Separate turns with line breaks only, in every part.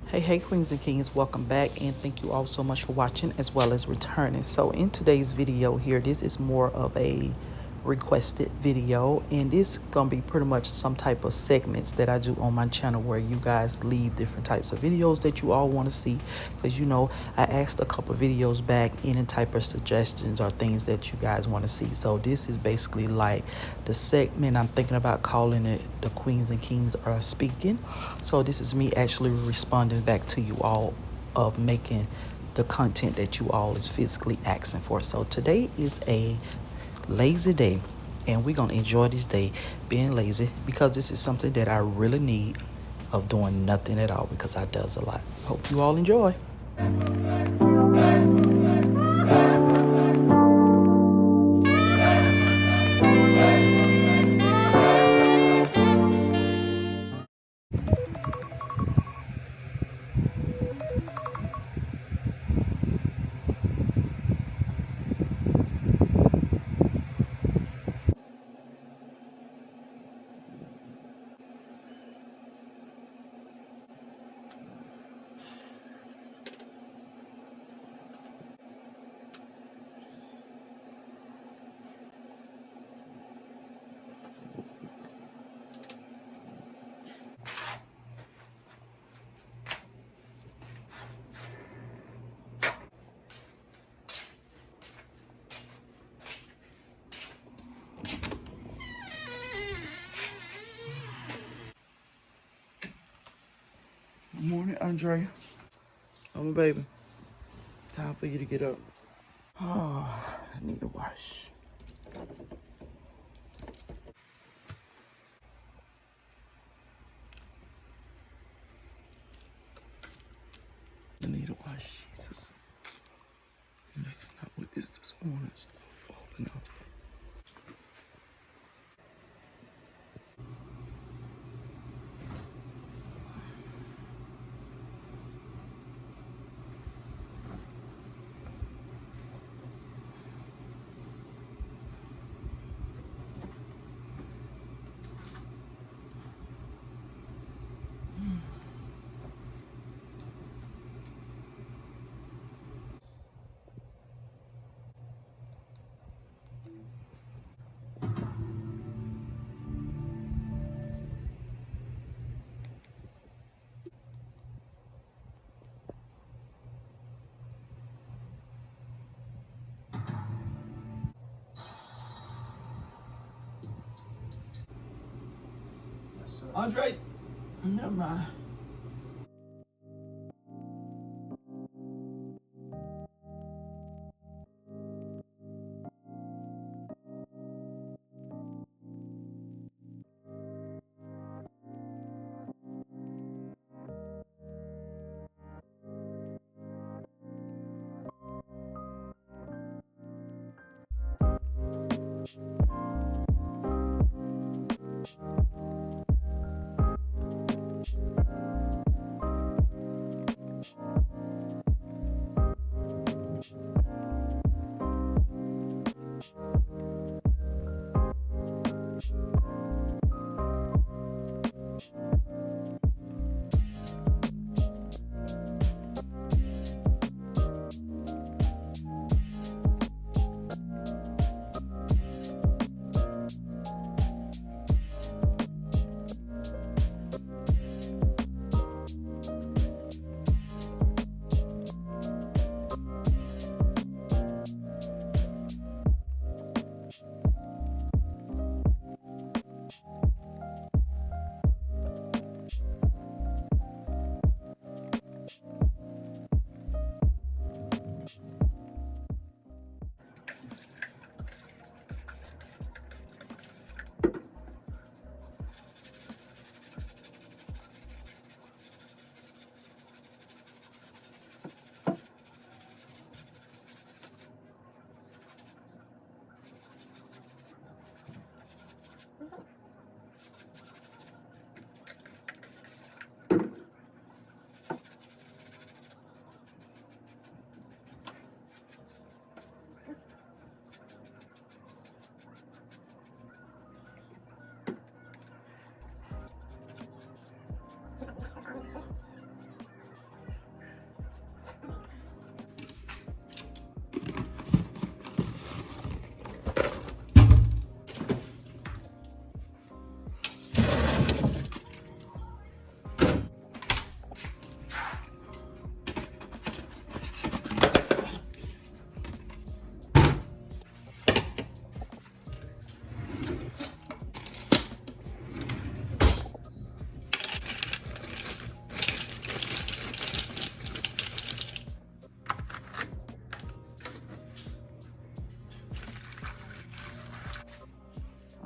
Hey, queens and kings, welcome back and thank you all so much for watching as well as returning. So in today's video here, this is more of a requested video, and this gonna be pretty much some type of segments that I do on my channel where you guys leave different types of videos that you all want to see, because I asked a couple videos back any type of suggestions or things that you guys want to see. So this is basically like the segment I'm thinking about calling it the Queens and Kings Are Speaking. So this is me actually responding back to you all of making the content that you all is physically asking for. So today is a lazy day, and we're gonna enjoy this day being lazy, because this is something that I really need of doing nothing at all, because I does a lot. Hope you all enjoy. Good morning, Andrea. Oh, my baby. Time for you to get up. Oh, I need to wash. I need to wash, Jesus. This is not what this morning. Stuff falling off. Andre, never mind.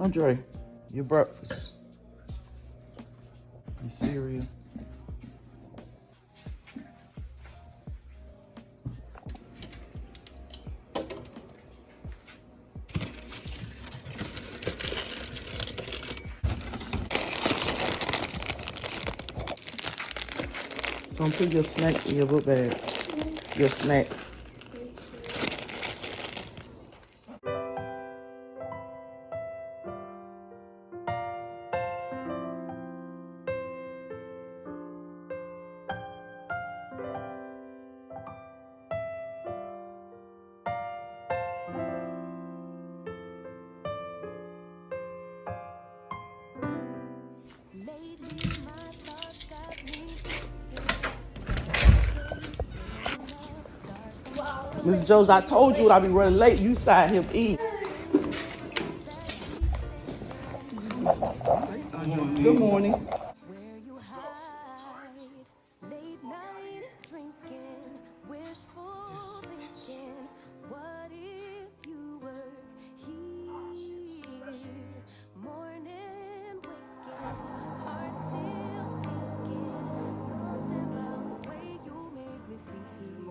Andre, your breakfast. Your cereal. Don't put your snack in your book bag. Your snack. Miss Jones, I told you I'd be running late. You side him eat. Good morning.
Where you hide, late night drinking, wishful thinking. What if you were here? Morning waking, heart still aching. Something about the way you make me feel.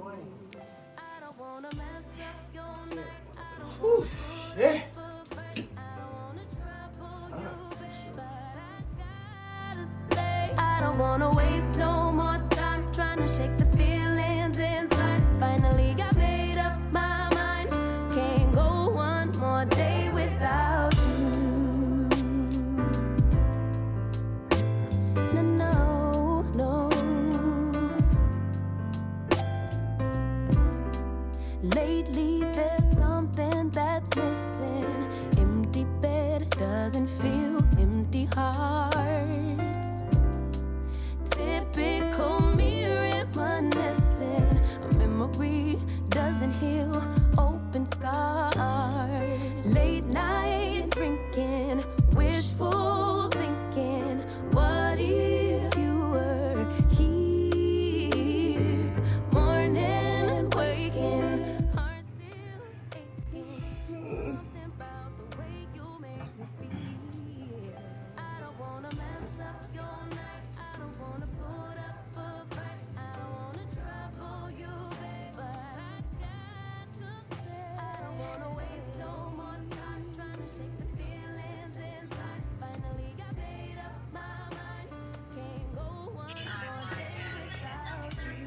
I don't wanna mess up your night. I don't wanna put up a fight. I don't wanna trouble you, babe, but I gotta say I don't wanna waste no more time trying to shake the feelings inside. Finally got made up my mind. Can't go one more day without you. No, no, no. Lately there's something that's missing. Empty bed doesn't feel empty hearts. Typical me reminiscing. A memory doesn't heal open scars. Late night drinking, wishful thinking. What if you were here? Morning waking, heart still aching. Something about the way you make me feel. I don't wanna mess up your night. I don't wanna put up a fight. I don't wanna trouble you, babe, but I got to say I don't wanna waste no more time trying to shake the feelings inside. Finally got made up my mind. Can't go one more day without you.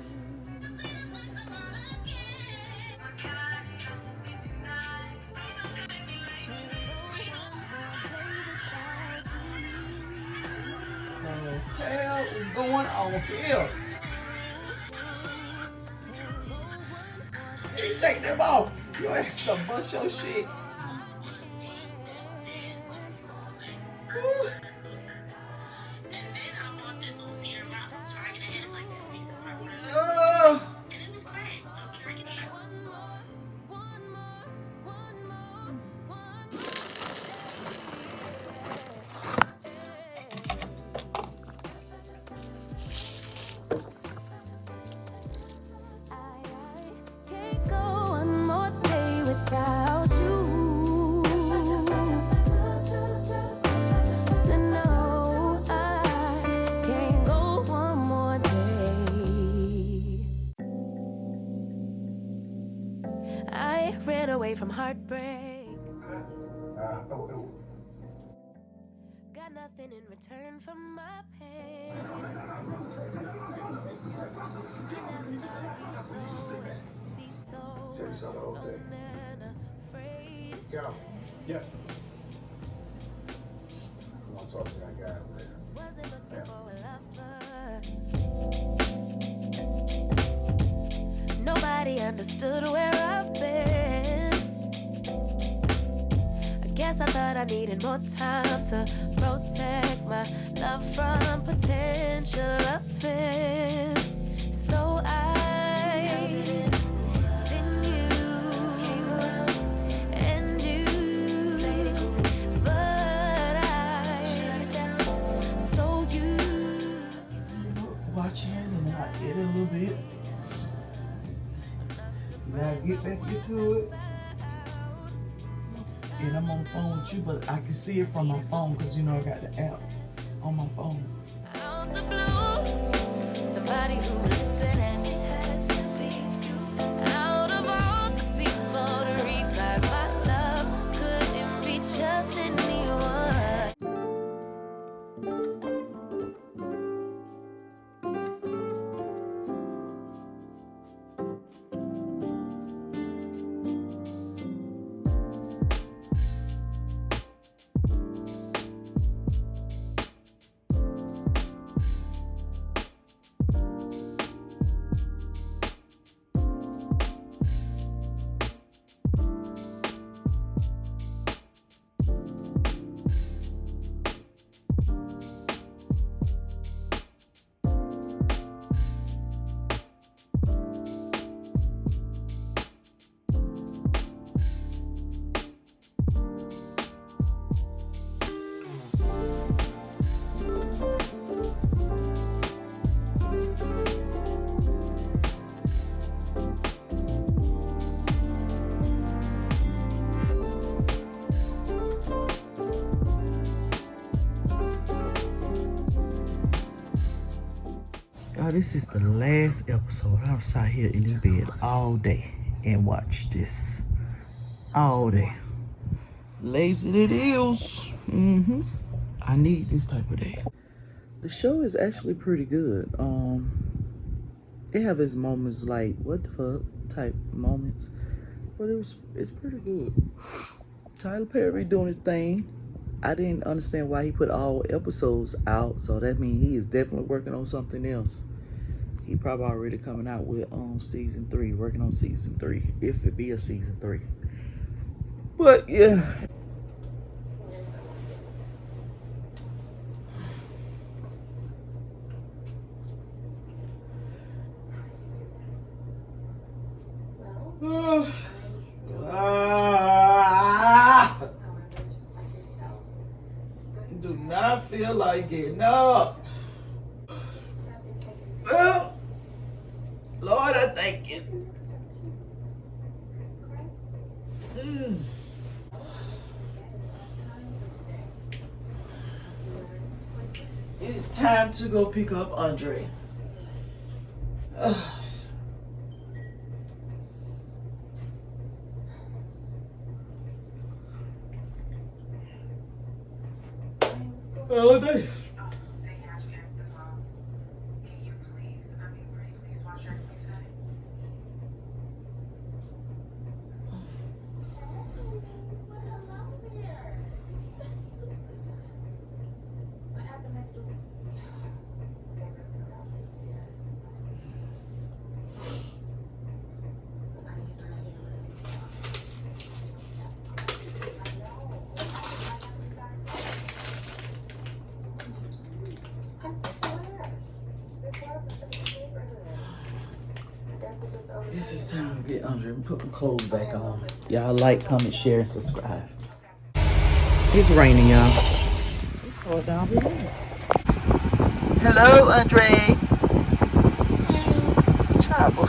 What the hell is going on here? Hey, take them off. You ass to bust your shit. Woo. Ugh.
Can't go one more day without you. No, I can't go one more day. I ran away from heartbreak. Got nothing in return for my pain.
Calvin,
Yeah.
I want to talk to that guy over there.
Wasn't looking for a lover. Nobody understood where I've been. I guess I thought I needed more time to protect my love from potential offense. So then you and you, but so you.
Watch it and I hit it a little bit. You gotta get back into it. and I'm on the phone with you, but I can see it from my phone because you know I got the app on my phone.
Out the blue, somebody who listened and it had to be you. Out of all the people to reply my love, could it be just anyone?
God, this is the last episode. I sat here in the bed all day and watched this all day. Lazy it is. I need this type of day. The show is actually pretty good. It have its moments like what the fuck type moments, but it's pretty good. Tyler Perry doing his thing. I didn't understand why he put all episodes out, so that means he is definitely working on something else. He probably already coming out with season 3, working on season 3, if it be a season 3. But yeah. Do not feel like getting up. Well, Lord, I thank you. It is time to go pick up Andre. Oh, day. This is time to get under and put my clothes back on. Y'all like, comment, share, and subscribe. It's raining, y'all. It's hard down below. Hello, Andre. Trouble.